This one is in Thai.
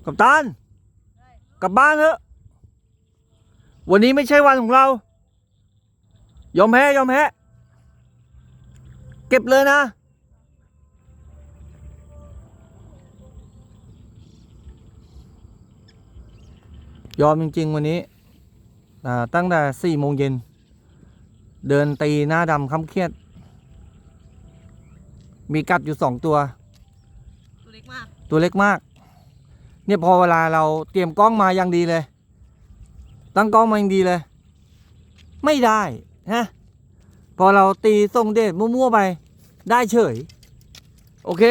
กัปตันกลับบ้านเถอะวันนี้ไม่ใช่วันของเรายอมแพ้เก็บเลยนะยอมจริงๆวันนี้ตั้งแต่4 โมงเย็นเดินตีหน้าดำค้ำเครียดมีกัดอยู่2 ตัวตัวเล็กมากเนี่ยพอเวลาเราเตรียมกล้องมาอย่างดีเลยตั้งกล้องมาอย่างดีเลยไม่ได้ฮะพอเราตีส่งเดชมั่วๆไปได้เฉยโอเค